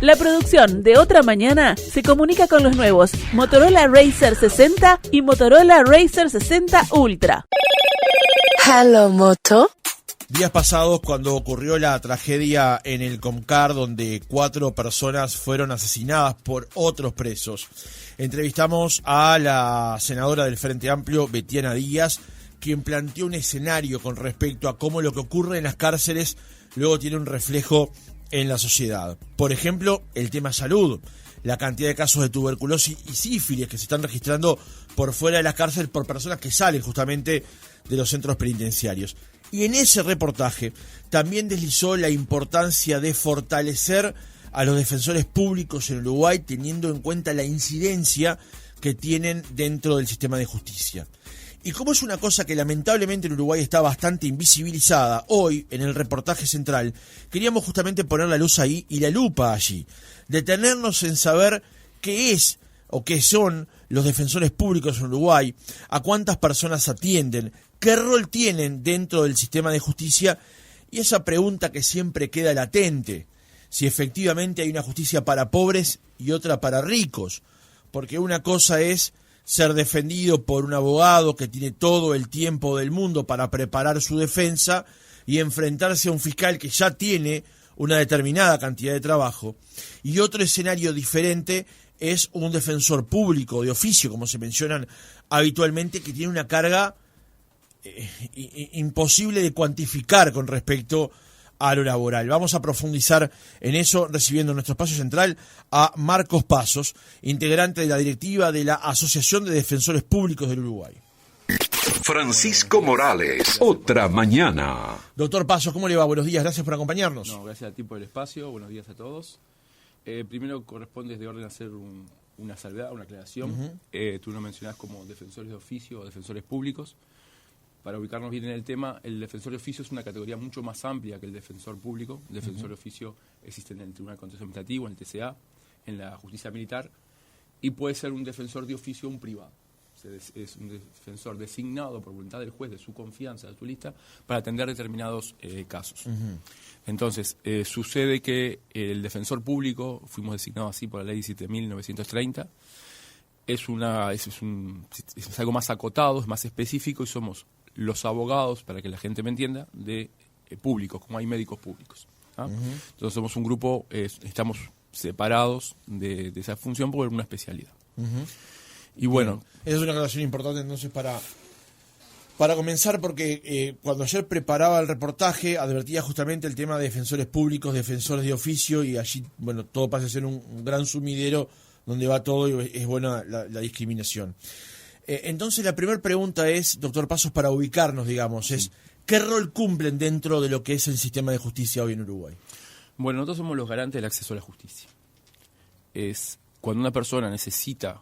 La producción de Otra Mañana se comunica con los nuevos Motorola Razr 60 y Motorola Razr 60 Ultra. Hello, Moto. Días pasados, cuando ocurrió la tragedia en el Comcar, donde 4 personas fueron asesinadas por otros presos, entrevistamos a la senadora del Frente Amplio, Betiana Díaz, quien planteó un escenario con respecto a cómo lo que ocurre en las cárceles luego tiene un reflejo en la sociedad. Por ejemplo, el tema salud, la cantidad de casos de tuberculosis y sífilis que se están registrando por fuera de las cárceles por personas que salen justamente de los centros penitenciarios. Y en ese reportaje también deslizó la importancia de fortalecer a los defensores públicos en Uruguay, teniendo en cuenta la incidencia que tienen dentro del sistema de justicia. Y como es una cosa que lamentablemente en Uruguay está bastante invisibilizada, hoy en el reportaje central queríamos justamente poner la luz ahí y la lupa allí, detenernos en saber qué es o qué son los defensores públicos en Uruguay, a cuántas personas atienden, qué rol tienen dentro del sistema de justicia y esa pregunta que siempre queda latente, si efectivamente hay una justicia para pobres y otra para ricos, porque una cosa es ser defendido por un abogado que tiene todo el tiempo del mundo para preparar su defensa y enfrentarse a un fiscal que ya tiene una determinada cantidad de trabajo. Y otro escenario diferente es un defensor público de oficio, como se mencionan habitualmente, que tiene una carga imposible de cuantificar con respecto a lo laboral. Vamos a profundizar en eso recibiendo en nuestro espacio central a Marcos Pasos, integrante de la directiva de la Asociación de Defensores Públicos del Uruguay. Francisco Morales, Otra Mañana. Doctor Pasos, ¿cómo le va? Buenos días, gracias por acompañarnos. No, gracias a ti por el espacio, buenos días a todos. Primero corresponde de orden hacer una salvedad, una aclaración. Tú lo mencionás como defensores de oficio o defensores públicos. Para ubicarnos bien en el tema, el defensor de oficio es una categoría mucho más amplia que el defensor público. El defensor de oficio existe en el Tribunal de Contencioso Administrativo, en el TCA, en la Justicia Militar, y puede ser un defensor de oficio un privado. Es un defensor designado por voluntad del juez, de su confianza, de su lista, para atender determinados casos. Entonces, sucede que el defensor público, fuimos designados así por la ley 17.930, es algo más acotado, es más específico, y somos los abogados, para que la gente me entienda, de públicos, como hay médicos públicos. Entonces somos un grupo, estamos separados de esa función por una especialidad. Y bueno, esa es una aclaración importante entonces para comenzar, porque cuando ayer preparaba el reportaje advertía justamente el tema de defensores públicos, defensores de oficio, y allí, bueno, todo pasa a ser un gran sumidero donde va todo y es buena la discriminación. Entonces la primera pregunta es, doctor Pasos, para ubicarnos, digamos, es ¿qué rol cumplen dentro de lo que es el sistema de justicia hoy en Uruguay? Bueno, nosotros somos los garantes del acceso a la justicia. Es cuando una persona necesita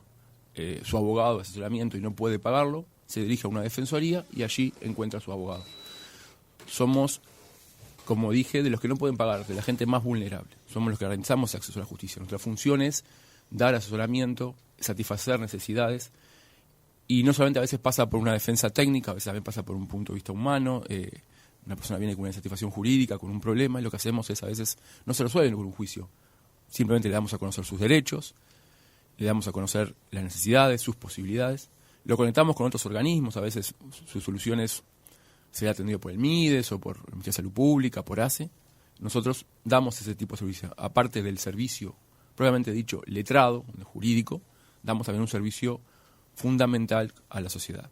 su abogado de asesoramiento y no puede pagarlo, se dirige a una defensoría y allí encuentra a su abogado. Somos, como dije, de los que no pueden pagar, de la gente más vulnerable. Somos los que garantizamos acceso a la justicia. Nuestra función es dar asesoramiento, satisfacer necesidades, y no solamente a veces pasa por una defensa técnica, a veces también pasa por un punto de vista humano. Una persona viene con una insatisfacción jurídica, con un problema, y lo que hacemos es, a veces, no se resuelve con un juicio. Simplemente le damos a conocer sus derechos, le damos a conocer las necesidades, sus posibilidades, lo conectamos con otros organismos, a veces sus soluciones se han atendido por el MIDES o por el Ministerio de Salud Pública, por ACE. Nosotros damos ese tipo de servicio. Aparte del servicio, propiamente dicho, letrado, jurídico, damos también un servicio fundamental a la sociedad.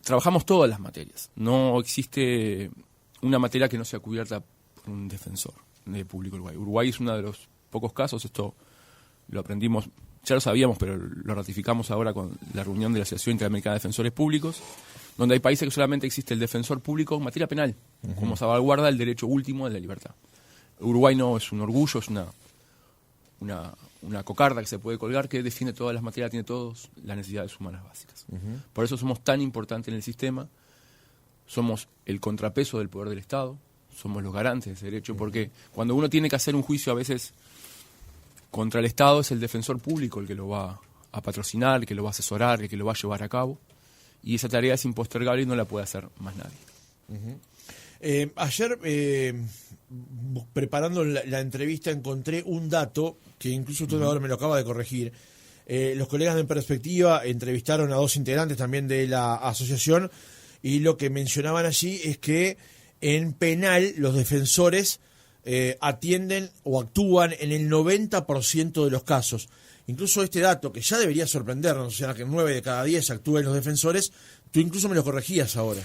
Trabajamos todas las materias. No existe una materia que no sea cubierta por un defensor de público Uruguay. Uruguay es uno de los pocos casos, esto lo aprendimos, ya lo sabíamos, pero lo ratificamos ahora con la reunión de la Asociación Interamericana de Defensores Públicos, donde hay países que solamente existe el defensor público en materia penal, como salvaguarda el derecho último de la libertad. Uruguay no es un orgullo, es una cocarda que se puede colgar, que define todas las materias, tiene todas las necesidades humanas básicas. Por eso somos tan importantes en el sistema, somos el contrapeso del poder del Estado, somos los garantes de ese derecho, porque cuando uno tiene que hacer un juicio a veces contra el Estado, es el defensor público el que lo va a patrocinar, el que lo va a asesorar, el que lo va a llevar a cabo, y esa tarea es impostergable y no la puede hacer más nadie. Ayer, preparando la entrevista, encontré un dato que incluso usted ahora me lo acaba de corregir. Los colegas de En Perspectiva entrevistaron a 2 integrantes también de la asociación y lo que mencionaban allí es que en penal los defensores atienden o actúan en el 90% de los casos. Incluso este dato, que ya debería sorprendernos, o sea, que 9 de cada 10 actúen los defensores, tú incluso me lo corregías ahora.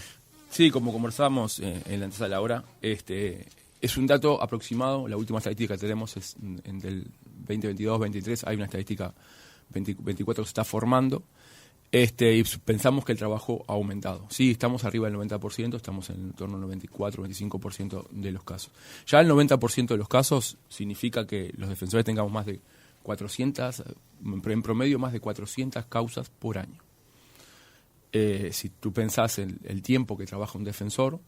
Sí, como conversamos en la antesala ahora, es un dato aproximado. La última estadística que tenemos es del 2022-23. Hay una estadística 24 que se está formando. Y pensamos que el trabajo ha aumentado. Sí, estamos arriba del 90%, estamos en torno al 94-95% de los casos. Ya el 90% de los casos significa que los defensores tengamos más de 400, en promedio más de 400 causas por año. Si tú pensás en el tiempo que trabaja un defensor,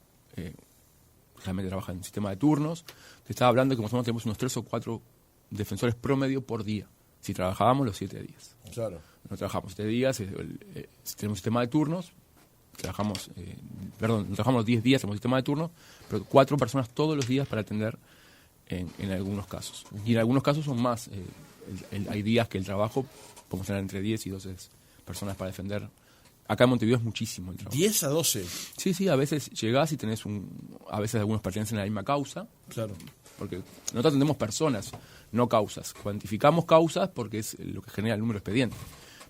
realmente trabaja en un sistema de turnos, te estaba hablando que más o menos tenemos unos 3 o 4 defensores promedio por día, si trabajábamos los 7 días. Claro. No trabajamos 7 días, si tenemos un sistema de turnos, no trabajamos los 10 días, tenemos un sistema de turnos, pero 4 personas todos los días para atender en algunos casos. Y en algunos casos son más. Hay días que el trabajo, podemos tener entre 10 y 12 personas para defender. Acá en Montevideo es muchísimo el trabajo. 10 a 12. Sí, a veces llegás y tenés a veces algunos pertenecen a la misma causa. Claro. Porque nosotros atendemos personas, no causas. Cuantificamos causas porque es lo que genera el número de expediente.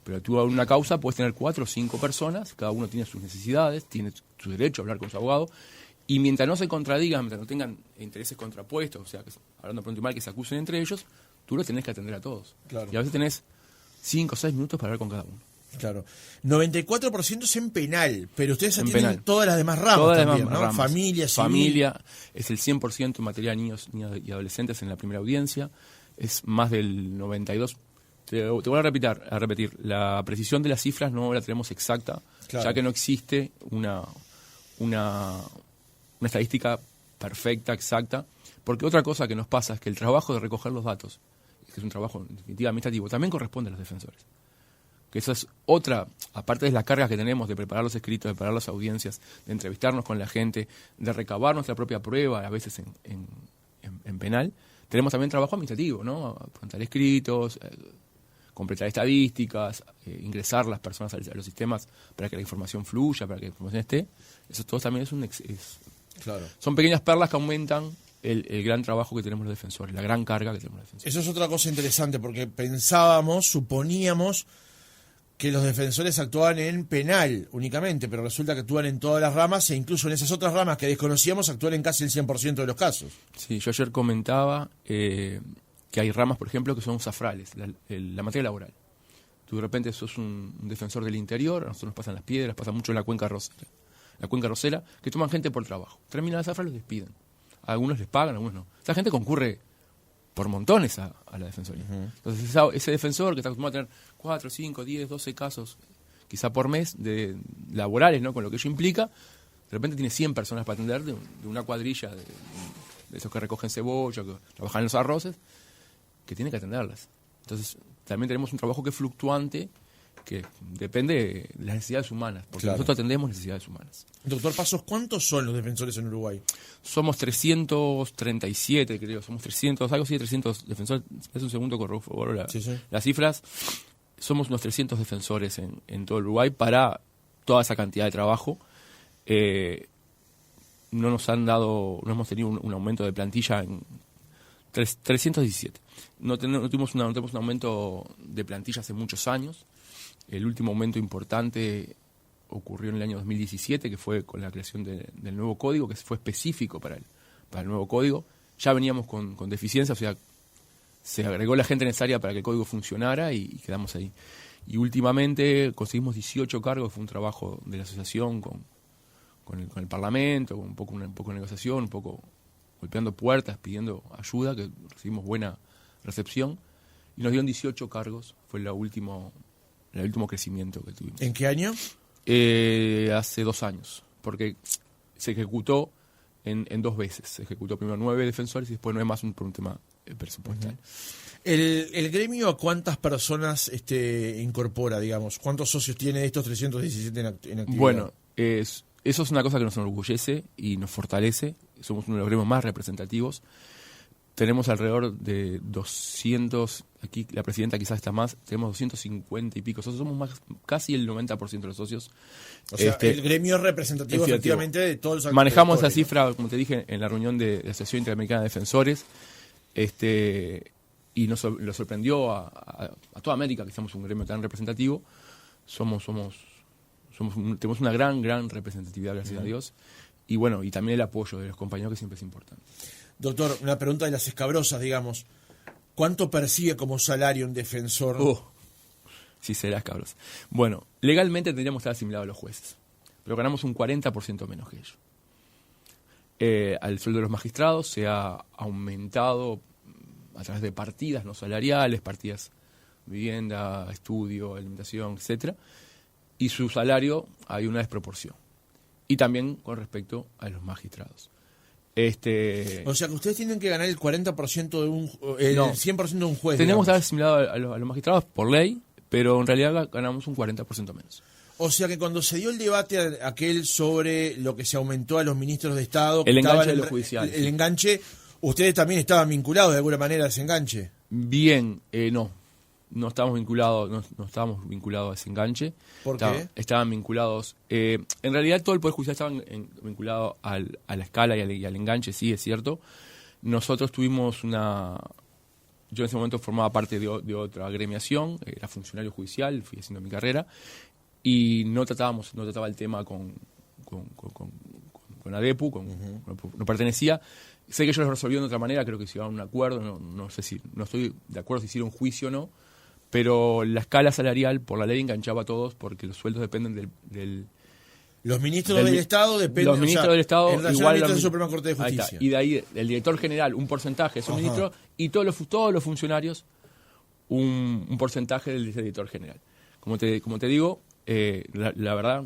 Pero tú en una causa puedes tener 4 o 5 personas, cada uno tiene sus necesidades, tiene su derecho a hablar con su abogado, y mientras no se contradigan, mientras no tengan intereses contrapuestos, o sea, hablando pronto y mal, que se acusen entre ellos, tú los tenés que atender a todos. Claro. Y a veces tenés 5 o 6 minutos para hablar con cada uno. Claro. 94% es en penal, pero ustedes En atienden penal. todas las demás ramas Todas las también, demás ¿no? ramas. Familia, civil. Familia es el 100% en materia de niños y adolescentes en la primera audiencia, es más del 92%. Te voy a repetir, la precisión de las cifras no la tenemos exacta, Claro. ya que no existe una estadística perfecta, exacta, porque otra cosa que nos pasa es que el trabajo de recoger los datos, que es un trabajo en definitiva administrativo, también corresponde a los defensores. Que eso es otra, aparte de las cargas que tenemos de preparar los escritos, de preparar las audiencias, de entrevistarnos con la gente, de recabar nuestra propia prueba, a veces en penal, tenemos también trabajo administrativo, ¿no? Presentar escritos, completar estadísticas, ingresar las personas a los sistemas para que la información fluya, para que la información esté. Eso todo también Claro. son pequeñas perlas que aumentan el gran trabajo que tenemos los defensores, la gran carga que tenemos los defensores. Eso es otra cosa interesante, porque suponíamos que los defensores actuaban en penal únicamente, pero resulta que actúan en todas las ramas, e incluso en esas otras ramas que desconocíamos actúan en casi el 100% de los casos. Sí, yo ayer comentaba que hay ramas, por ejemplo, que son zafrales, la materia laboral. Tú de repente sos un defensor del interior, a nosotros nos pasan las piedras, pasa mucho en la cuenca rosera, que toman gente por trabajo. Terminan la zafra, los despiden. A algunos les pagan, a algunos no. Esa gente concurre por montones a la defensoría. Uh-huh. Entonces ese defensor que está acostumbrado a tener 4, 5, 10, 12 casos, quizá por mes, de laborales, ¿no? Con lo que ello implica, de repente tiene 100 personas para atender de una cuadrilla de esos que recogen cebolla, que trabajan en los arroces, que tiene que atenderlas. Entonces, también tenemos un trabajo que es fluctuante, que depende de las necesidades humanas, porque Claro. nosotros atendemos necesidades humanas. Doctor Pasos, ¿cuántos son los defensores en Uruguay? Somos 337, creo, somos 300 defensores. Es un segundo, corroboro las cifras. Somos unos 300 defensores en todo el Uruguay para toda esa cantidad de trabajo. No hemos tenido un aumento de plantilla en 317. No tuvimos un aumento de plantilla hace muchos años. El último aumento importante ocurrió en el año 2017, que fue con la creación del nuevo código, que fue específico para el nuevo código. Ya veníamos con deficiencia, o sea, se agregó la gente necesaria para que el código funcionara y quedamos ahí. Y últimamente conseguimos 18 cargos, fue un trabajo de la asociación con el Parlamento, un poco de negociación, un poco golpeando puertas, pidiendo ayuda, que recibimos buena recepción, y nos dieron 18 cargos, fue el último crecimiento que tuvimos. ¿En qué año? Hace 2 años, porque se ejecutó en 2 veces. Se ejecutó primero 9 defensores y después 9 más por un tema presupuestal. Uh-huh. ¿El gremio a cuántas personas incorpora, digamos? ¿Cuántos socios tiene estos 317 en actividad? Bueno, eso es una cosa que nos enorgullece y nos fortalece. Somos uno de los gremios más representativos. Tenemos alrededor de 200, aquí la presidenta quizás está más, tenemos 250 y pico socios, somos casi el 90% de los socios. O sea, el gremio es representativo efectivamente de todos los actores. Manejamos esa cifra, como te dije, en la reunión de la Asociación Interamericana de Defensores, y nos lo sorprendió a toda América que seamos un gremio tan representativo. Tenemos una gran representatividad, gracias a Dios, y bueno, y también el apoyo de los compañeros, que siempre es importante. Doctor, una pregunta de las escabrosas, digamos. ¿Cuánto percibe como salario un defensor? Sí, será escabroso. Bueno, legalmente tendríamos que estar asimilados a los jueces, pero ganamos un 40% menos que ellos. Al sueldo de los magistrados se ha aumentado a través de partidas no salariales, partidas vivienda, estudio, alimentación, etcétera, y su salario hay una desproporción. Y también con respecto a los magistrados. O sea que ustedes tienen que ganar el 40% de el 100% de un juez. Tenemos que estar asimilados a los magistrados por ley, pero en realidad ganamos un 40% menos. O sea que cuando se dio el debate aquel sobre lo que se aumentó a los ministros de Estado, el enganche de los judiciales, el enganche, ustedes también estaban vinculados de alguna manera a ese enganche. Bien, no estábamos vinculados, no estábamos vinculados a ese enganche. ¿Por qué? Estaban vinculados, en realidad todo el Poder Judicial estaba vinculado a la escala y al enganche, sí, es cierto. Nosotros tuvimos yo en ese momento formaba parte de otra agremiación, era funcionario judicial, fui haciendo mi carrera, y no trataba el tema con ADEPU, no pertenecía. Sé que ellos lo resolvieron de otra manera, creo que se llegaron a un acuerdo, no estoy de acuerdo si hicieron juicio o no, pero la escala salarial por la ley enganchaba a todos porque los sueldos dependen del los ministros del Estado dependen. Los ministros del Estado en relación igual a la Suprema Corte de Justicia. Y de ahí el director general un porcentaje de esos ministros y todos los funcionarios un porcentaje del director general. Como te digo, la verdad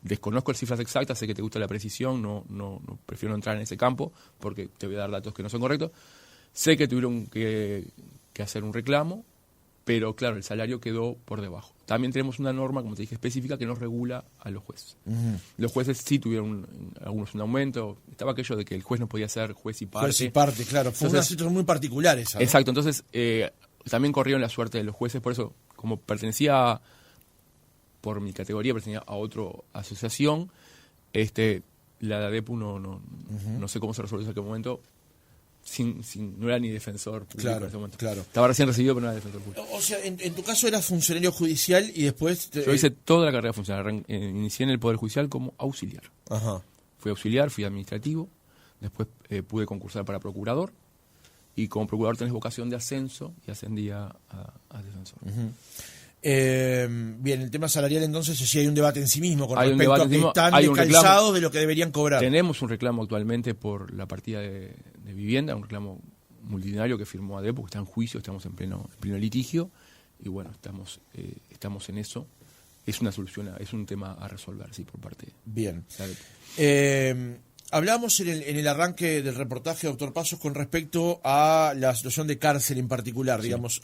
desconozco las cifras exactas, sé que te gusta la precisión, no prefiero no entrar en ese campo porque te voy a dar datos que no son correctos. Sé que tuvieron que hacer un reclamo, pero claro, el salario quedó por debajo. También tenemos una norma, como te dije, específica que nos regula a los jueces. Los jueces sí tuvieron algunos un aumento. Estaba aquello de que el juez no podía ser juez y parte. Juez y parte, claro. Fue una situación muy particular esa, ¿no? Exacto, entonces también corrieron la suerte de los jueces, por eso, como pertenecía, por mi categoría, pertenecía a otra asociación, la ADEPU no sé cómo se resolvió en aquel momento. No era ni defensor público en ese momento. Claro. Estaba recién recibido, pero no era defensor público. O sea, en tu caso eras funcionario judicial y después... Yo hice toda la carrera funcional. Inicié en el Poder Judicial como auxiliar. Ajá. Fui auxiliar, fui administrativo, después pude concursar para procurador, y como procurador tenés vocación de ascenso y ascendí a defensor. Bien, el tema salarial entonces sí hay un debate en sí mismo con hay respecto a que están descalzados de lo que deberían cobrar. Tenemos un reclamo actualmente por la partida de vivienda, un reclamo multitudinario que firmó ADEPU, que está en juicio, estamos en pleno litigio, y bueno, estamos en eso. Es una solución, es un tema a resolver, sí, por parte Bien. de ADEPU. Hablábamos en el arranque del reportaje, doctor Pasos, con respecto a la situación de cárcel en particular, digamos.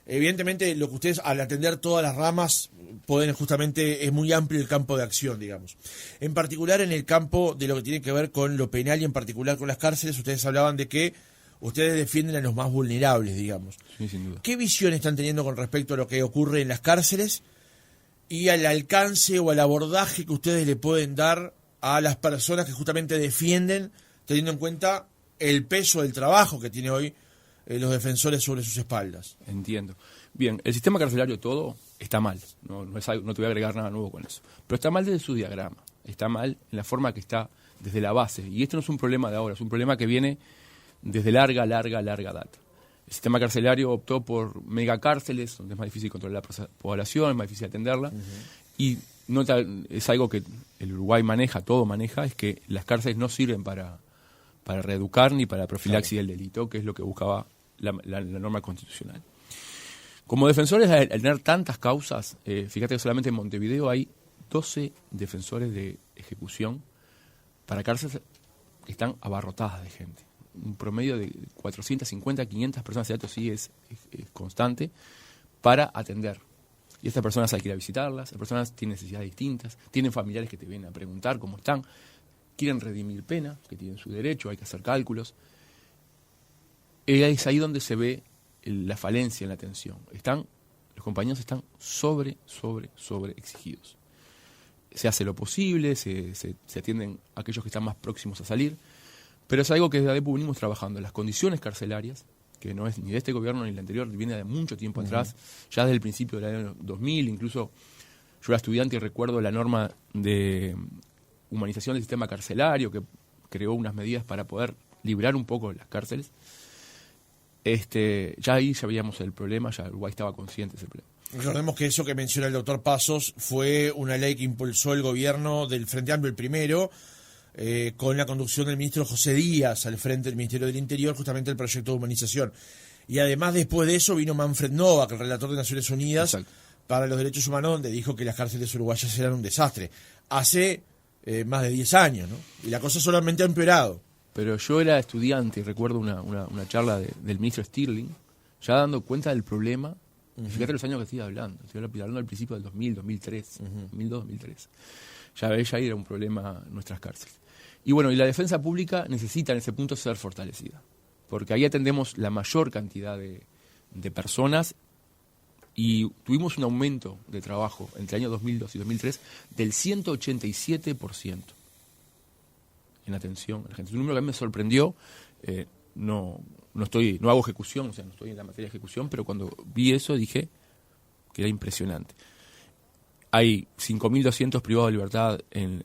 Evidentemente, lo que ustedes, al atender todas las ramas, es muy amplio el campo de acción, digamos. En particular, en el campo de lo que tiene que ver con lo penal y en particular con las cárceles, ustedes hablaban de que ustedes defienden a los más vulnerables, digamos. Sí, sin duda. ¿Qué visión están teniendo con respecto a lo que ocurre en las cárceles y al alcance o al abordaje que ustedes le pueden dar a las personas que justamente defienden, teniendo en cuenta el peso del trabajo que tiene hoy los defensores sobre sus espaldas? Entiendo. Bien, el sistema carcelario todo está mal, no te voy a agregar nada nuevo con eso, pero está mal desde su diagrama, está mal en la forma que está desde la base, y esto no es un problema de ahora, es un problema que viene desde larga data. El sistema carcelario optó por megacárceles, donde es más difícil controlar la población, es más difícil atenderla, y es algo que el Uruguay todo maneja, es que las cárceles no sirven para reeducar ni para profilaxis del delito, que es lo que buscaba la norma constitucional. Como defensores, al tener tantas causas, fíjate que solamente en Montevideo hay 12 defensores de ejecución para cárceles que están abarrotadas de gente. Un promedio de 450, 500 personas, esto sí es constante, para atender. Y estas personas hay que ir a visitarlas, las personas tienen necesidades distintas, tienen familiares que te vienen a preguntar cómo están, quieren redimir pena, que tienen su derecho, hay que hacer cálculos. Es ahí donde se ve la falencia en la atención. Los compañeros están sobre exigidos. Se hace lo posible, se atienden a aquellos que están más próximos a salir, pero es algo que desde ADEPU venimos trabajando. Las condiciones carcelarias, que no es ni de este gobierno ni del anterior, viene de mucho tiempo atrás, ya desde el principio del año 2000, incluso yo era estudiante y recuerdo la norma de humanización del sistema carcelario, que creó unas medidas para poder liberar un poco las cárceles. Ya ahí ya veíamos el problema, ya Uruguay estaba consciente de ese problema. Recordemos que eso que menciona el doctor Pasos fue una ley que impulsó el gobierno del Frente Amplio, el primero, con la conducción del ministro José Díaz al frente del Ministerio del Interior, justamente el proyecto de humanización. Y además después de eso vino Manfred Novak, el relator de Naciones Unidas para los Derechos Humanos, donde dijo que las cárceles uruguayas eran un desastre. Hace más de 10 años, ¿no? Y la cosa solamente ha empeorado. Pero yo era estudiante y recuerdo una charla del ministro Stirling, ya dando cuenta del problema. Fíjate los años que estoy hablando al principio del 2000, 2003, 2002, 2003. Ya ahí era un problema nuestras cárceles. Y bueno, y la defensa pública necesita en ese punto ser fortalecida, porque ahí atendemos la mayor cantidad de personas y tuvimos un aumento de trabajo entre el año 2002 y 2003 del 187%. En atención a la gente. Es un número que a mí me sorprendió. No hago ejecución, o sea, no estoy en la materia de ejecución, pero cuando vi eso dije que era impresionante. Hay 5.200 privados de libertad en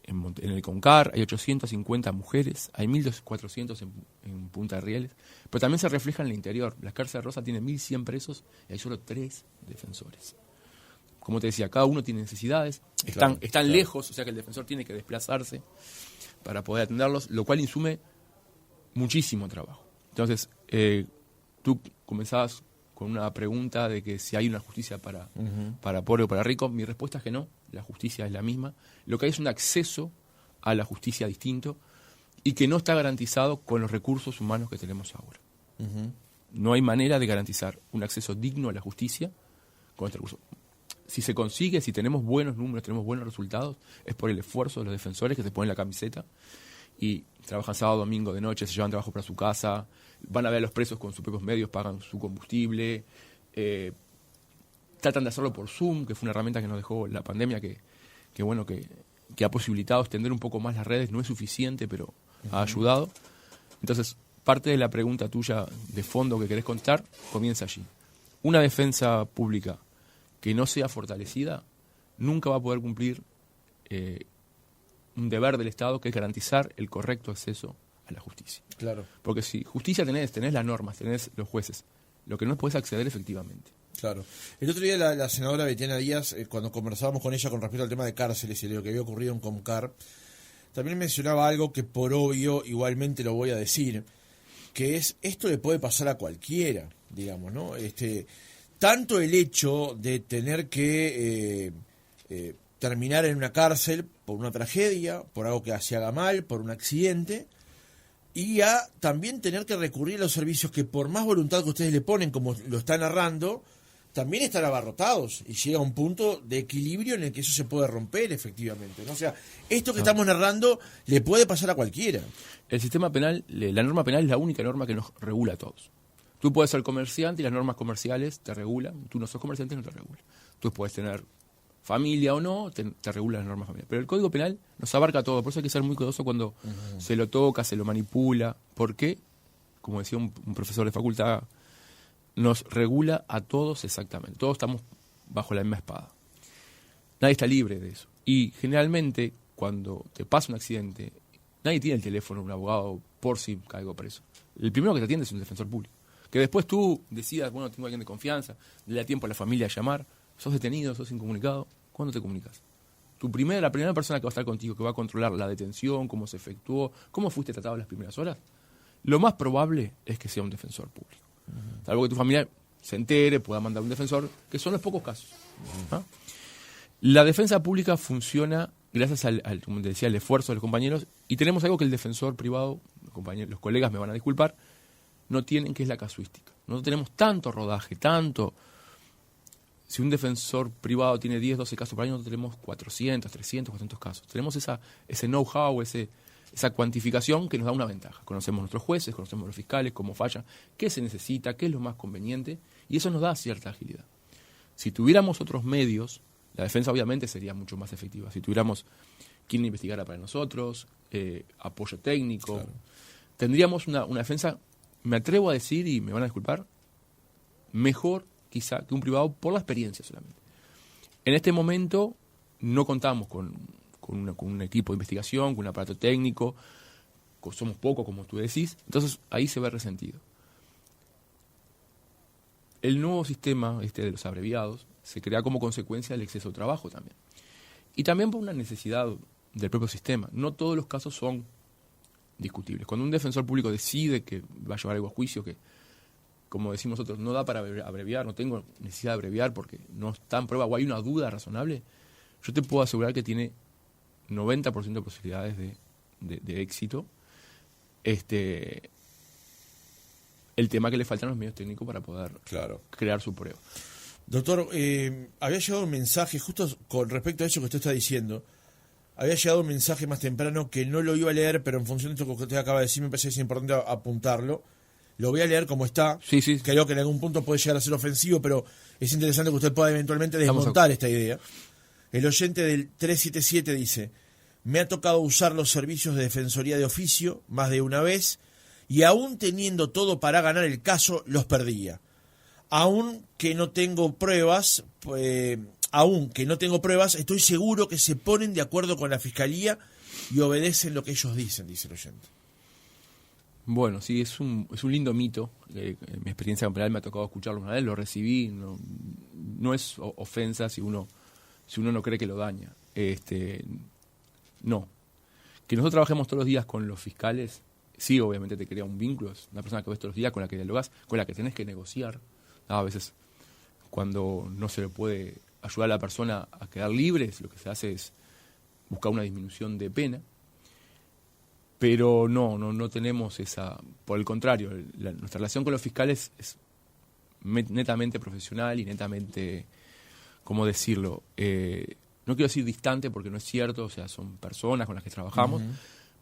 el CONCAR, hay 850 mujeres, hay 1.400 en Punta de Rieles, pero también se refleja en el interior. La cárcel de Rosa tiene 1.100 presos y hay solo 3 defensores. Como te decía, cada uno tiene necesidades, están lejos, o sea que el defensor tiene que desplazarse para poder atenderlos, lo cual insume muchísimo trabajo. Entonces, tú comenzabas con una pregunta de que si hay una justicia para pobre o para rico. Mi respuesta es que no, la justicia es la misma. Lo que hay es un acceso a la justicia distinto y que no está garantizado con los recursos humanos que tenemos ahora. No hay manera de garantizar un acceso digno a la justicia con este recurso. Si se consigue, si tenemos buenos números, tenemos buenos resultados, es por el esfuerzo de los defensores que se ponen la camiseta y trabajan sábado, domingo, de noche, se llevan trabajo para su casa, van a ver a los presos con sus propios medios, pagan su combustible, tratan de hacerlo por Zoom, que fue una herramienta que nos dejó la pandemia, que ha posibilitado extender un poco más las redes. No es suficiente, pero ha ayudado. Entonces, parte de la pregunta tuya de fondo que querés contestar comienza allí. Una defensa pública que no sea fortalecida, nunca va a poder cumplir un deber del Estado, que es garantizar el correcto acceso a la justicia. Claro. Porque si justicia tenés las normas, tenés los jueces, lo que no puedes acceder efectivamente. Claro. El otro día la senadora Betiana Díaz, cuando conversábamos con ella con respecto al tema de cárceles y de lo que había ocurrido en CONCAR, también mencionaba algo que por obvio igualmente lo voy a decir, que es, esto le puede pasar a cualquiera, digamos, ¿no? Tanto el hecho de tener que terminar en una cárcel por una tragedia, por algo que se haga mal, por un accidente, y a también tener que recurrir a los servicios que por más voluntad que ustedes le ponen, como lo está narrando, también están abarrotados y llega a un punto de equilibrio en el que eso se puede romper efectivamente, ¿no? O sea, esto que estamos narrando le puede pasar a cualquiera. El sistema penal, la norma penal es la única norma que nos regula a todos. Tú puedes ser comerciante y las normas comerciales te regulan. Tú no sos comerciante y no te regulan. Tú puedes tener familia o no, te regulan las normas familiares. Pero el Código Penal nos abarca todo. Por eso hay que ser muy cuidadoso cuando se lo toca, se lo manipula. Porque, como decía un profesor de facultad, nos regula a todos exactamente. Todos estamos bajo la misma espada. Nadie está libre de eso. Y generalmente, cuando te pasa un accidente, nadie tiene el teléfono de un abogado por si caigo preso. El primero que te atiende es un defensor público. Que después tú decidas, bueno, tengo a alguien de confianza, le da tiempo a la familia a llamar, sos detenido, sos incomunicado, ¿cuándo te comunicas? La primera persona que va a estar contigo, que va a controlar la detención, cómo se efectuó, cómo fuiste tratado las primeras horas, lo más probable es que sea un defensor público. Salvo que tu familia se entere, pueda mandar un defensor, que son los pocos casos. ¿Ah? La defensa pública funciona gracias como te decía, al esfuerzo de los compañeros, y tenemos algo que el defensor privado, los colegas me van a disculpar, no tienen, que es la casuística. No tenemos tanto rodaje, Si un defensor privado tiene 10, 12 casos por año, nosotros tenemos 400, 300, 400 casos. Tenemos ese know-how, esa cuantificación que nos da una ventaja. Conocemos nuestros jueces, conocemos los fiscales, cómo fallan, qué se necesita, qué es lo más conveniente, y eso nos da cierta agilidad. Si tuviéramos otros medios, la defensa obviamente sería mucho más efectiva. Si tuviéramos quien investigara para nosotros, apoyo técnico, claro, tendríamos una defensa, me atrevo a decir, y me van a disculpar, mejor quizá que un privado por la experiencia solamente. En este momento no contamos con un equipo de investigación, con un aparato técnico, somos pocos, como tú decís, entonces ahí se ve resentido. El nuevo sistema de los abreviados se crea como consecuencia del exceso de trabajo también. Y también por una necesidad del propio sistema. No todos los casos son discutibles. Cuando un defensor público decide que va a llevar algo a juicio, que, como decimos nosotros, no da para abreviar, no tengo necesidad de abreviar porque no está en prueba o hay una duda razonable, yo te puedo asegurar que tiene 90% de posibilidades de éxito. El tema que le faltan los medios técnicos para poder crear su prueba. Doctor, había llegado un mensaje, justo con respecto a eso que usted está diciendo, había llegado un mensaje más temprano que no lo iba a leer, pero en función de esto que usted acaba de decir me parece que es importante apuntarlo. Lo voy a leer como está. Sí, sí. Creo que en algún punto puede llegar a ser ofensivo, pero es interesante que usted pueda eventualmente desmontar esta idea. El oyente del 377 dice: me ha tocado usar los servicios de defensoría de oficio más de una vez y aún teniendo todo para ganar el caso, los perdía. Aún que no tengo pruebas, estoy seguro que se ponen de acuerdo con la fiscalía y obedecen lo que ellos dicen, dice el oyente. Bueno, sí, es un lindo mito. En mi experiencia penal me ha tocado escucharlo una vez, lo recibí. No es ofensa si uno no cree que lo daña. No. Que nosotros trabajemos todos los días con los fiscales, sí, obviamente te crea un vínculo. Es una persona que ves todos los días, con la que dialogás, con la que tenés que negociar. A veces, cuando no se le puede ayudar a la persona a quedar libre, lo que se hace es buscar una disminución de pena. Pero no tenemos esa. Por el contrario, nuestra relación con los fiscales es netamente profesional y netamente, ¿cómo decirlo? No quiero decir distante porque no es cierto, o sea, son personas con las que trabajamos,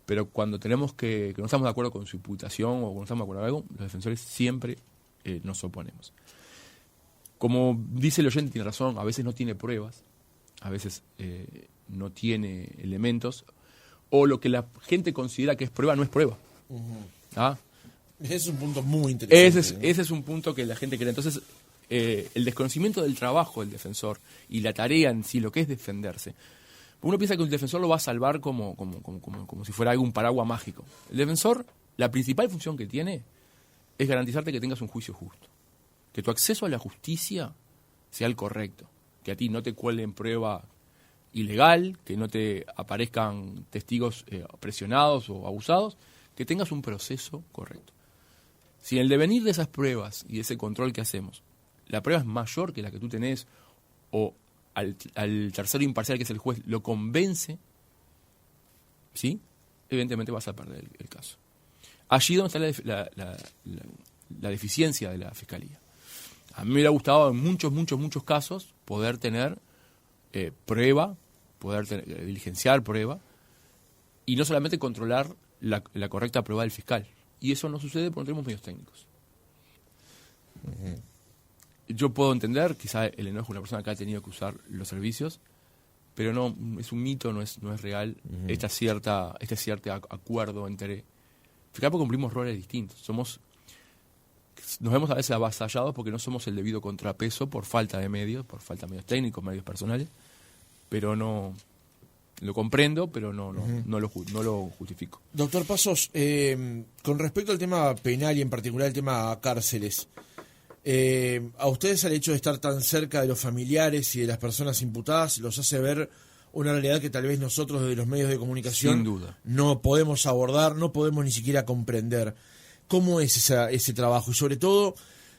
pero cuando tenemos que no estamos de acuerdo con su imputación o cuando estamos de acuerdo con algo, los defensores siempre nos oponemos. Como dice el oyente, tiene razón, a veces no tiene pruebas, a veces no tiene elementos, o lo que la gente considera que es prueba no es prueba. ¿Ah? Ese es un punto muy interesante. Ese es un punto que la gente cree. Entonces, el desconocimiento del trabajo del defensor y la tarea en sí, lo que es defenderse. Uno piensa que un defensor lo va a salvar como si fuera algún paraguas mágico. El defensor, la principal función que tiene es garantizarte que tengas un juicio justo. Que tu acceso a la justicia sea el correcto. Que a ti no te cuelen prueba ilegal, que no te aparezcan testigos presionados o abusados, que tengas un proceso correcto. Si en el devenir de esas pruebas y de ese control que hacemos, la prueba es mayor que la que tú tenés o al tercero imparcial, que es el juez, lo convence, ¿sí? Evidentemente vas a perder el caso. Allí donde está la deficiencia de la fiscalía. A mí me hubiera gustado en muchos casos poder tener prueba, poder diligenciar prueba y no solamente controlar la correcta prueba del fiscal. Y eso no sucede porque no tenemos medios técnicos. Yo puedo entender, quizá el enojo de una persona que ha tenido que usar los servicios, pero no, es un mito, no es real este cierto acuerdo entre fiscal, porque cumplimos roles distintos. Nos vemos a veces avasallados porque no somos el debido contrapeso por falta de medios técnicos, medios personales, pero no lo comprendo, pero no lo justifico. Doctor Pasos, con respecto al tema penal y en particular el tema cárceles, ¿a ustedes el hecho de estar tan cerca de los familiares y de las personas imputadas los hace ver una realidad que tal vez nosotros desde los medios de comunicación sin duda no podemos abordar, no podemos ni siquiera comprender? ¿Cómo es ese trabajo? Y sobre todo,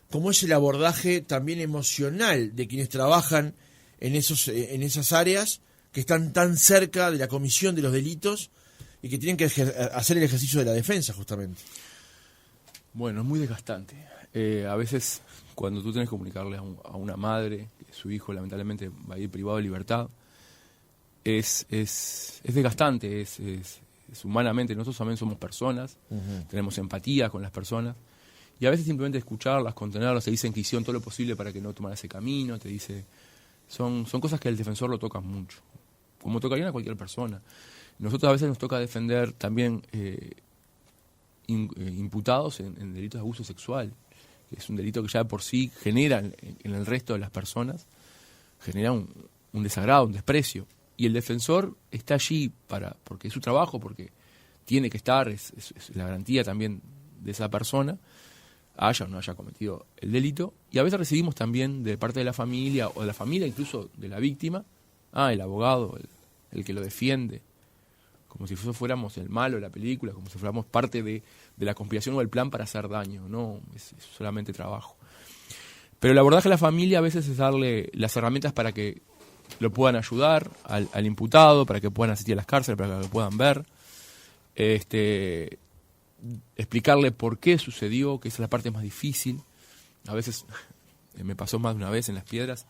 ¿cómo es el abordaje también emocional de quienes trabajan en esas áreas que están tan cerca de la comisión de los delitos y que tienen que hacer el ejercicio de la defensa, justamente? Bueno, es muy desgastante. A veces, cuando tú tienes que comunicarle a una madre que su hijo lamentablemente va a ir privado de libertad, es desgastante, es humanamente. Nosotros también somos personas, tenemos empatía con las personas, y a veces simplemente escucharlas, contenerlas, te dicen que hicieron todo lo posible para que no tomara ese camino, te dice... Son cosas que el defensor lo toca mucho, como tocarían a cualquier persona. Nosotros a veces nos toca defender también imputados en delitos de abuso sexual, que es un delito que ya por sí genera en el resto de las personas, genera un desagrado, un desprecio. Y el defensor está allí porque es su trabajo, porque tiene que estar, es la garantía también de esa persona, haya o no haya cometido el delito. Y a veces recibimos también de parte de la familia, o de la familia incluso de la víctima, el abogado, el que lo defiende, como si fuéramos el malo de la película, como si fuéramos parte de la conspiración o el plan para hacer daño. No, es solamente trabajo. Pero el abordaje de la familia a veces es darle las herramientas para que lo puedan ayudar al imputado, para que puedan asistir a las cárceles, para que lo puedan ver, explicarle por qué sucedió, que esa es la parte más difícil. A veces, me pasó más de una vez en Las Piedras,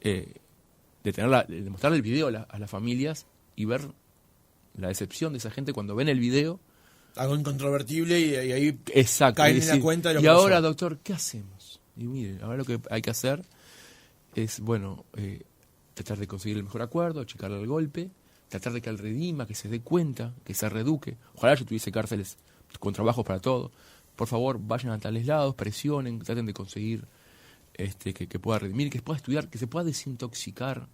de mostrarle el video a las familias y ver la decepción de esa gente cuando ven el video. Algo incontrovertible y ahí exacto, caen en la cuenta de lo que y ahora, pasó. Doctor, ¿qué hacemos? Y miren, ahora lo que hay que hacer es, tratar de conseguir el mejor acuerdo, achicarle el golpe, tratar de que él redima, que se dé cuenta, que se reeduque. Ojalá yo tuviese cárceles con trabajos para todo. Por favor, vayan a tales lados, presionen, traten de conseguir que pueda redimir, que pueda estudiar, que se pueda desintoxicar.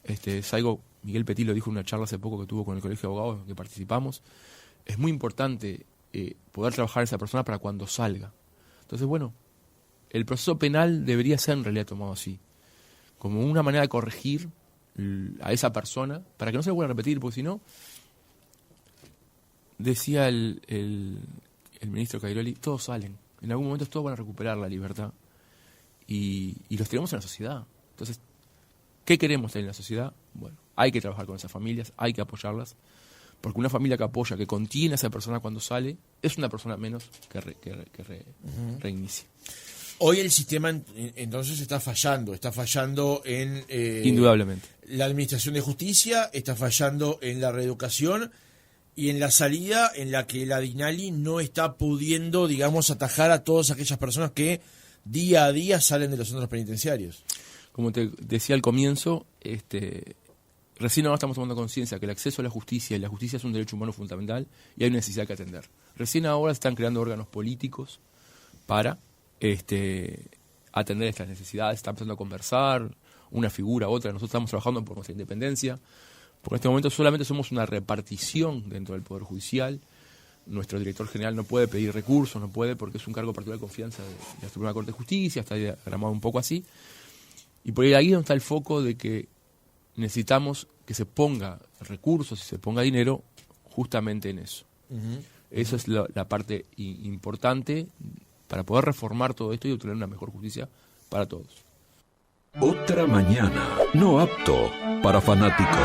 Es algo, Miguel Petit lo dijo en una charla hace poco que tuvo con el Colegio de Abogados, en que participamos. Es muy importante poder trabajar a esa persona para cuando salga. Entonces, el proceso penal debería ser en realidad tomado así, como una manera de corregir a esa persona para que no se lo vuelva a repetir, porque si no, decía el ministro Cairoli, todos salen, en algún momento todos van a recuperar la libertad y los tenemos en la sociedad. Entonces, ¿qué queremos en la sociedad? Hay que trabajar con esas familias, hay que apoyarlas, porque una familia que apoya, que contiene a esa persona cuando sale, es una persona menos que reinicia. Hoy el sistema entonces está fallando en... indudablemente. La administración de justicia, está fallando en la reeducación y en la salida en la que la DINALI no está pudiendo, atajar a todas aquellas personas que día a día salen de los centros penitenciarios. Como te decía al comienzo, recién ahora estamos tomando conciencia que el acceso a la justicia y la justicia es un derecho humano fundamental y hay una necesidad que atender. Recién ahora se están creando órganos políticos para atender estas necesidades, están empezando a conversar, una figura, otra. Nosotros estamos trabajando por nuestra independencia, porque en este momento solamente somos una repartición dentro del Poder Judicial. Nuestro director general no puede pedir recursos, no puede, porque es un cargo particular de confianza de la Suprema Corte de Justicia, está diagramado un poco así. Y por ahí donde está el foco de que necesitamos que se ponga recursos y se ponga dinero justamente en eso. Eso es la parte importante para poder reformar todo esto y obtener una mejor justicia para todos. Otra mañana, no apto para fanáticos.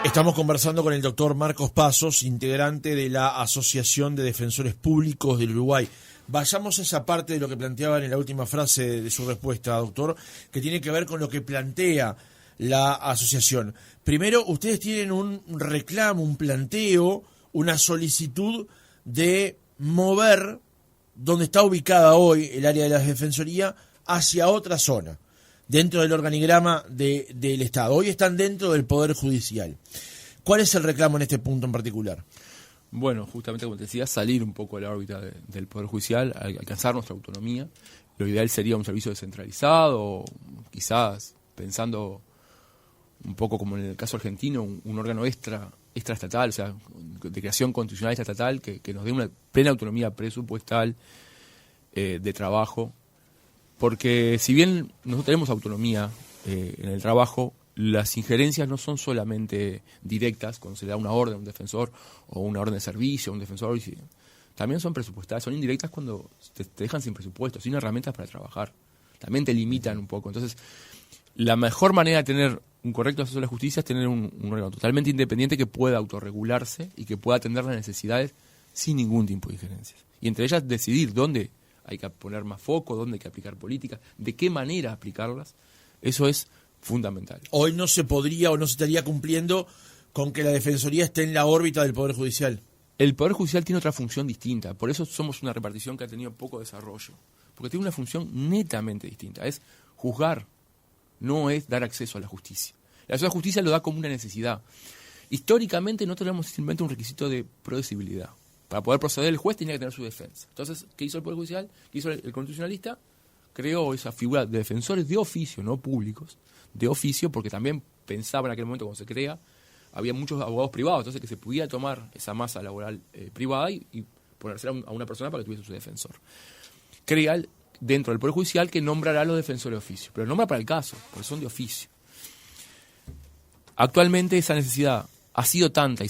Estamos conversando con el doctor Marcos Pasos, integrante de la Asociación de Defensores Públicos del Uruguay. Vayamos a esa parte de lo que planteaban en la última frase de su respuesta, doctor, que tiene que ver con lo que plantea la asociación. Primero, ustedes tienen un reclamo, un planteo, una solicitud de mover donde está ubicada hoy el área de la Defensoría hacia otra zona, dentro del organigrama del Estado. Hoy están dentro del Poder Judicial. ¿Cuál es el reclamo en este punto en particular? Justamente como te decía, salir un poco de la órbita del Poder Judicial, alcanzar nuestra autonomía. Lo ideal sería un servicio descentralizado, quizás pensando un poco como en el caso argentino, un órgano extraestatal, o sea, de creación constitucional extraestatal, que nos dé una plena autonomía presupuestal, de trabajo. Porque si bien nosotros tenemos autonomía en el trabajo, las injerencias no son solamente directas, cuando se le da una orden a un defensor o una orden de servicio a un defensor, también son presupuestales, son indirectas cuando te dejan sin presupuesto, sin herramientas para trabajar. También te limitan un poco. Entonces, la mejor manera de tener un correcto acceso a la justicia es tener un órgano totalmente independiente que pueda autorregularse y que pueda atender las necesidades sin ningún tipo de injerencias. Y entre ellas decidir dónde hay que poner más foco, dónde hay que aplicar políticas, de qué manera aplicarlas. Eso es fundamental. Hoy no se podría o no se estaría cumpliendo con que la Defensoría esté en la órbita del Poder Judicial. El Poder Judicial tiene otra función distinta, por eso somos una repartición que ha tenido poco desarrollo, porque tiene una función netamente distinta, es juzgar, no es dar acceso a la justicia. El acceso a la justicia lo da como una necesidad. Históricamente no tenemos simplemente un requisito de procedibilidad. Para poder proceder el juez tenía que tener su defensa. Entonces, ¿qué hizo el Poder Judicial? ¿Qué hizo el constitucionalista? Creó esa figura de defensores de oficio, no públicos, de oficio, porque también pensaba en aquel momento cuando se crea, había muchos abogados privados, entonces que se pudiera tomar esa masa laboral privada y ponérsela a una persona para que tuviese su defensor. Crea dentro del Poder Judicial que nombrará a los defensores de oficio, pero nombra para el caso, porque son de oficio. Actualmente esa necesidad ha sido tanta, y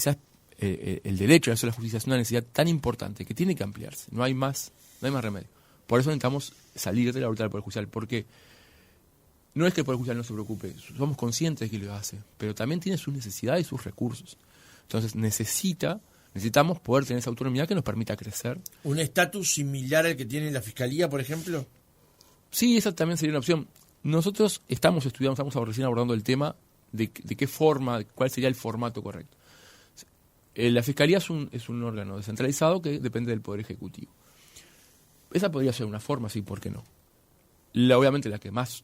el derecho a hacer la justicia es una necesidad tan importante que tiene que ampliarse, no hay más remedio. Por eso necesitamos salir de la órbita del Poder Judicial, porque no es que el Poder Judicial no se preocupe, somos conscientes de que lo hace, pero también tiene sus necesidades y sus recursos. Entonces necesitamos poder tener esa autonomía que nos permita crecer. ¿Un estatus similar al que tiene la Fiscalía, por ejemplo? Sí, esa también sería una opción. Nosotros estamos recién abordando el tema de qué forma, cuál sería el formato correcto. La Fiscalía es un órgano descentralizado que depende del Poder Ejecutivo. Esa podría ser una forma, sí, ¿por qué no? Obviamente la que más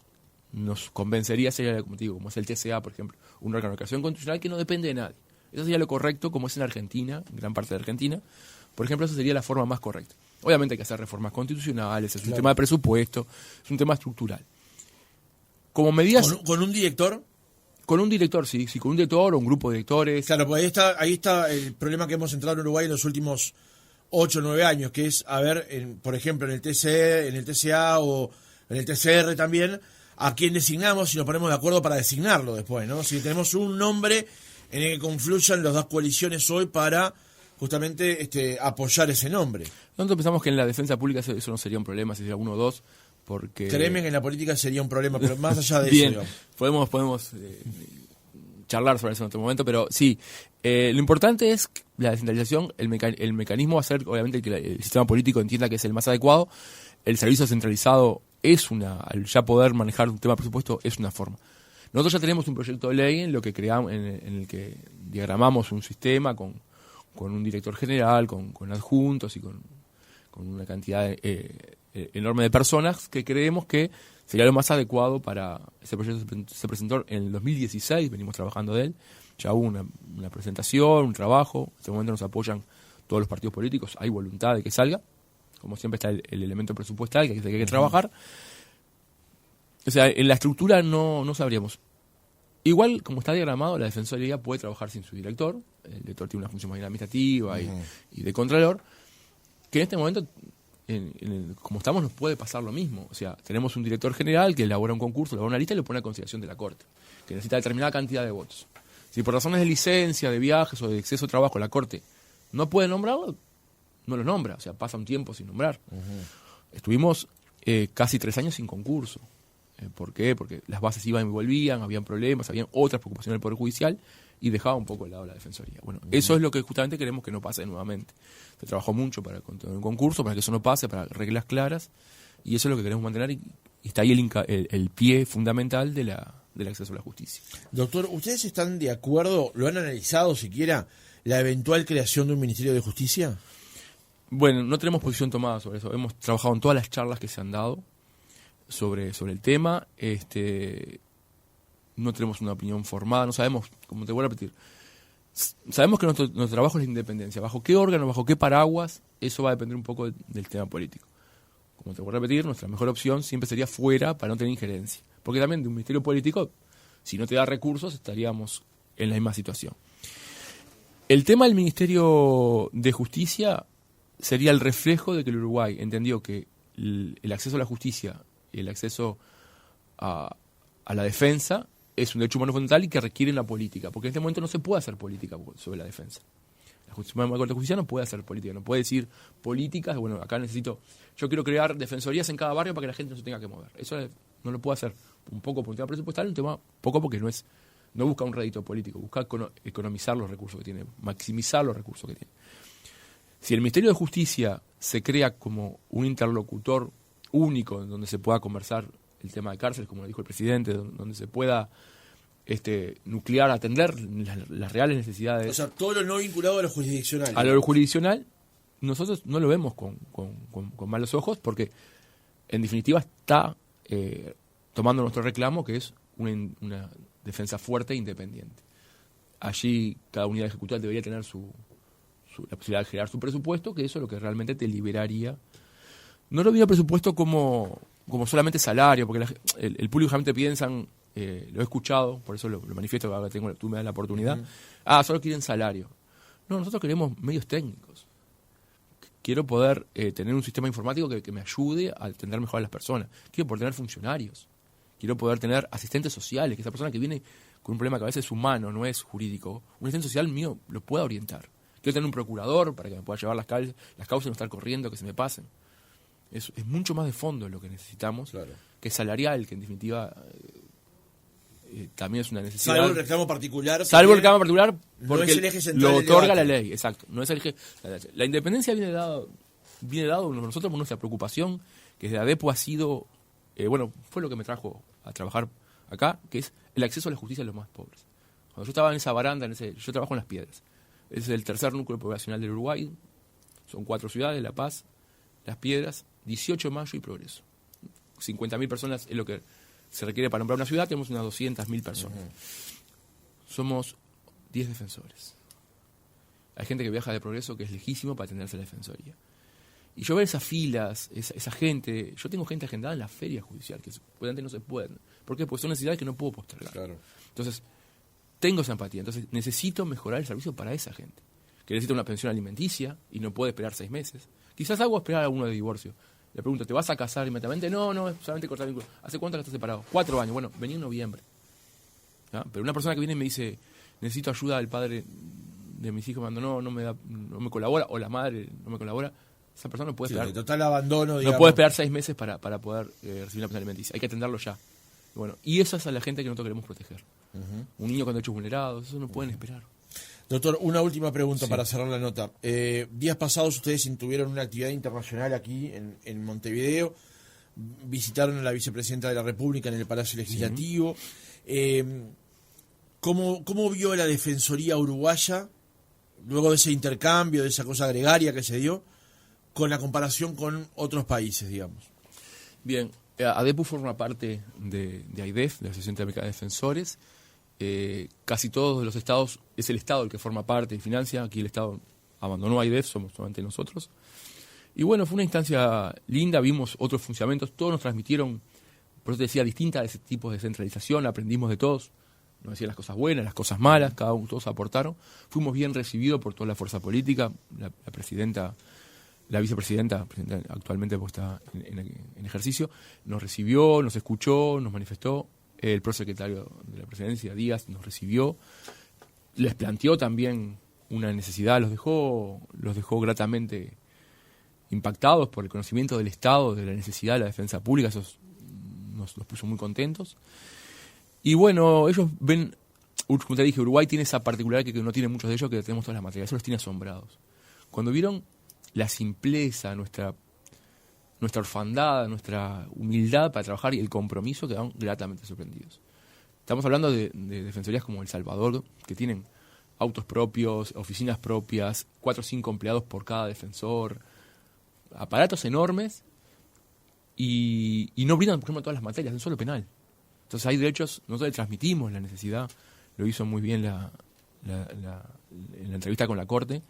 nos convencería sería, como te digo, como es el TCA, por ejemplo, un órgano de creación constitucional que no depende de nadie. Eso sería lo correcto, como es en Argentina, en gran parte de Argentina. Por ejemplo, esa sería la forma más correcta. Obviamente hay que hacer reformas constitucionales, es un tema de presupuesto, es un tema estructural. Como medidas... ¿Con un director? Con un director, sí, con un director o un grupo de directores. Claro, pues ahí está el problema que hemos entrado en Uruguay en los últimos 8 o 9 años, que es, por ejemplo, en el TCE, en el TCA o en el TCR también, a quién designamos y nos ponemos de acuerdo para designarlo después, ¿no? Si tenemos un nombre en el que confluyan las dos coaliciones hoy para justamente apoyar ese nombre. Nosotros pensamos que en la defensa pública eso no sería un problema, si sería uno o dos, porque... Créeme que en la política sería un problema, pero más allá de Bien, eso... podemos charlar sobre eso en otro momento, pero sí, lo importante es la descentralización, el mecanismo va a ser, obviamente, que el sistema político entienda que es el más adecuado, el servicio centralizado al ya poder manejar un tema de presupuesto es una forma. Nosotros ya tenemos un proyecto de ley en lo que creamos, en el que diagramamos un sistema con un director general, con adjuntos y con una cantidad enorme de personas que creemos que sería lo más adecuado para ese proyecto. Se presentó en el 2016, venimos trabajando de él, ya hubo una presentación, un trabajo, en este momento nos apoyan todos los partidos políticos, hay voluntad de que salga, como siempre está el elemento presupuestal que hay que trabajar. O sea, en la estructura no sabríamos. Igual, como está diagramado, la Defensoría puede trabajar sin su director, el director tiene una función más administrativa y de contralor, que en este momento, como estamos, nos puede pasar lo mismo. O sea, tenemos un director general que elabora un concurso, elabora una lista y lo pone a consideración de la Corte, que necesita determinada cantidad de votos. Si por razones de licencia, de viajes o de exceso de trabajo la Corte no puede nombrarlo, no lo nombra, o sea, pasa un tiempo sin nombrar. Estuvimos casi 3 años sin concurso. ¿Por qué? Porque las bases iban y volvían, habían problemas, habían otras preocupaciones del Poder Judicial y dejaba un poco de lado la Defensoría. Bueno, eso es lo que justamente queremos que no pase nuevamente. Se trabajó mucho para contener un concurso, para que eso no pase, para reglas claras, y eso es lo que queremos mantener, y está ahí el pie fundamental del acceso a la justicia. Doctor, ¿ustedes están de acuerdo, lo han analizado siquiera, la eventual creación de un Ministerio de Justicia? Bueno, no tenemos posición tomada sobre eso. Hemos trabajado en todas las charlas que se han dado sobre el tema. No tenemos una opinión formada, no sabemos, como te voy a repetir, sabemos que nuestro trabajo es la independencia. ¿Bajo qué órgano, bajo qué paraguas? Eso va a depender un poco del tema político. Como te voy a repetir, nuestra mejor opción siempre sería fuera para no tener injerencia. Porque también de un ministerio político, si no te da recursos, estaríamos en la misma situación. El tema del Ministerio de Justicia sería el reflejo de que el Uruguay entendió que el acceso a la justicia y el acceso a la defensa es un derecho humano fundamental y que requiere la política, porque en este momento no se puede hacer política sobre la defensa. La Corte de Justicia no puede hacer política, no puede decir políticas, bueno, acá yo quiero crear defensorías en cada barrio para que la gente no se tenga que mover. Eso no lo puede hacer, un poco por un tema presupuestal, un tema poco porque no busca un rédito político, busca economizar los recursos que tiene, maximizar los recursos que tiene. Si el Ministerio de Justicia se crea como un interlocutor único en donde se pueda conversar el tema de cárceles, como lo dijo el presidente, donde se pueda nuclear, atender las reales necesidades. O sea, todo lo no vinculado a lo jurisdiccional. A lo jurisdiccional, nosotros no lo vemos con malos ojos, porque en definitiva está tomando nuestro reclamo, que es una defensa fuerte e independiente. Allí cada unidad ejecutiva debería tener la posibilidad de generar su presupuesto, que eso es lo que realmente te liberaría. No lo veo presupuesto como solamente salario, porque el público realmente piensan, lo he escuchado, por eso lo manifiesto, ahora tú me das la oportunidad, solo quieren salario. No, nosotros queremos medios técnicos. Quiero poder tener un sistema informático que me ayude a atender mejor a las personas. Quiero poder tener funcionarios. Quiero poder tener asistentes sociales, que esa persona que viene con un problema que a veces es humano, no es jurídico, un asistente social mío lo pueda orientar. Quiero tener un procurador para que me pueda llevar las causas y no estar corriendo, que se me pasen. Es mucho más de fondo lo que necesitamos, claro, que salarial, que en definitiva también es una necesidad. Salvo el reclamo particular. Salvo el reclamo particular, porque no es el eje central lo otorga del la ley, exacto. No es el eje. La independencia viene dado nosotros por nuestra preocupación, que desde ADEPO ha sido, fue lo que me trajo a trabajar acá, que es el acceso a la justicia de los más pobres. Cuando yo estaba en esa baranda, yo trabajo en Las Piedras. Es el tercer núcleo poblacional del Uruguay. Son 4 ciudades: La Paz, Las Piedras, 18 Mayo y Progreso. 50.000 personas es lo que se requiere para nombrar una ciudad. Tenemos unas 200.000 personas. Somos 10 defensores. Hay gente que viaja de Progreso que es lejísimo para atenderse a la defensoría. Y yo ver esas filas, esa gente, yo tengo gente agendada en la feria judicial, que antes no se pueden. ¿Por qué? Porque son necesidades que no puedo postergar. Claro. Entonces, tengo esa empatía. Entonces, necesito mejorar el servicio para esa gente, que necesita una pensión alimenticia y no puede esperar 6 meses. Quizás hago esperar a uno de divorcio. Le pregunto, ¿te vas a casar inmediatamente? No, solamente cortar el vínculo. ¿Hace cuánto que estás separado? 4 años. Bueno, vení en noviembre. ¿Ah? Pero una persona que viene y me dice, necesito ayuda del padre de mis hijos, no me colabora, o la madre no me colabora, esa persona no puede esperar. Total abandono, digamos. No puede esperar 6 meses para poder recibir una pensión alimenticia. Hay que atenderlo ya. Bueno, y esa es a la gente que nosotros queremos proteger. Un niño con derechos vulnerados, eso no pueden esperar. Doctor, una última pregunta para cerrar la nota. Días pasados ustedes tuvieron una actividad internacional aquí en Montevideo, visitaron a la vicepresidenta de la República en el Palacio Legislativo. ¿Cómo vio la Defensoría uruguaya, luego de ese intercambio, de esa cosa gregaria que se dio, con la comparación con otros países, digamos? Bien, ADEPU forma parte de AIDEF, de la Asociación Interamericana de Defensores. Casi todos los estados, es el estado el que forma parte y financia. Aquí el estado abandonó a AIDEF, somos solamente nosotros. Y bueno, fue una instancia linda, vimos otros funcionamientos, todos nos transmitieron, por eso te decía, distintos tipos de centralización, aprendimos de todos, nos decían las cosas buenas, las cosas malas, todos aportaron. Fuimos bien recibidos por toda la fuerza política, la presidenta, la vicepresidenta actualmente está en ejercicio, nos recibió, nos escuchó, nos manifestó. El prosecretario de la presidencia, Díaz, nos recibió, les planteó también una necesidad, los dejó gratamente impactados por el conocimiento del Estado, de la necesidad de la defensa pública. Eso nos puso muy contentos. Y bueno, ellos ven, como te dije, Uruguay tiene esa particularidad que no tiene muchos de ellos, que tenemos todas las materias, eso los tiene asombrados. Cuando vieron la simpleza, nuestra orfandad, nuestra humildad para trabajar y el compromiso, quedaron gratamente sorprendidos. Estamos hablando de defensorías como El Salvador, que tienen autos propios, oficinas propias, 4 o 5 empleados por cada defensor, aparatos enormes, y no brindan, por ejemplo, todas las materias, en solo penal. Entonces hay derechos, nosotros le transmitimos la necesidad, lo hizo muy bien en la entrevista con la Corte,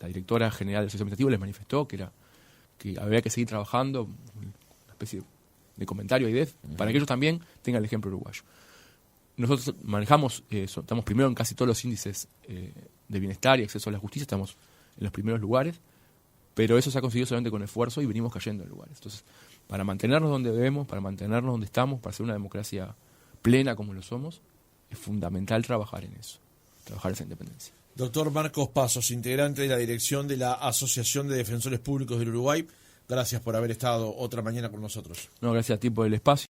la directora general del Servicio Administrativo les manifestó que había que seguir trabajando, una especie de comentario a IDEF, para que ellos también tengan el ejemplo uruguayo. Nosotros manejamos, estamos primero en casi todos los índices de bienestar y acceso a la justicia, estamos en los primeros lugares, pero eso se ha conseguido solamente con esfuerzo y venimos cayendo en lugares. Entonces, para mantenernos donde debemos, para mantenernos donde estamos, para ser una democracia plena como lo somos, es fundamental trabajar en eso, trabajar esa independencia. Doctor Marcos Pasos, integrante de la dirección de la Asociación de Defensores Públicos del Uruguay, gracias por haber estado otra mañana con nosotros. No, gracias a ti por el espacio.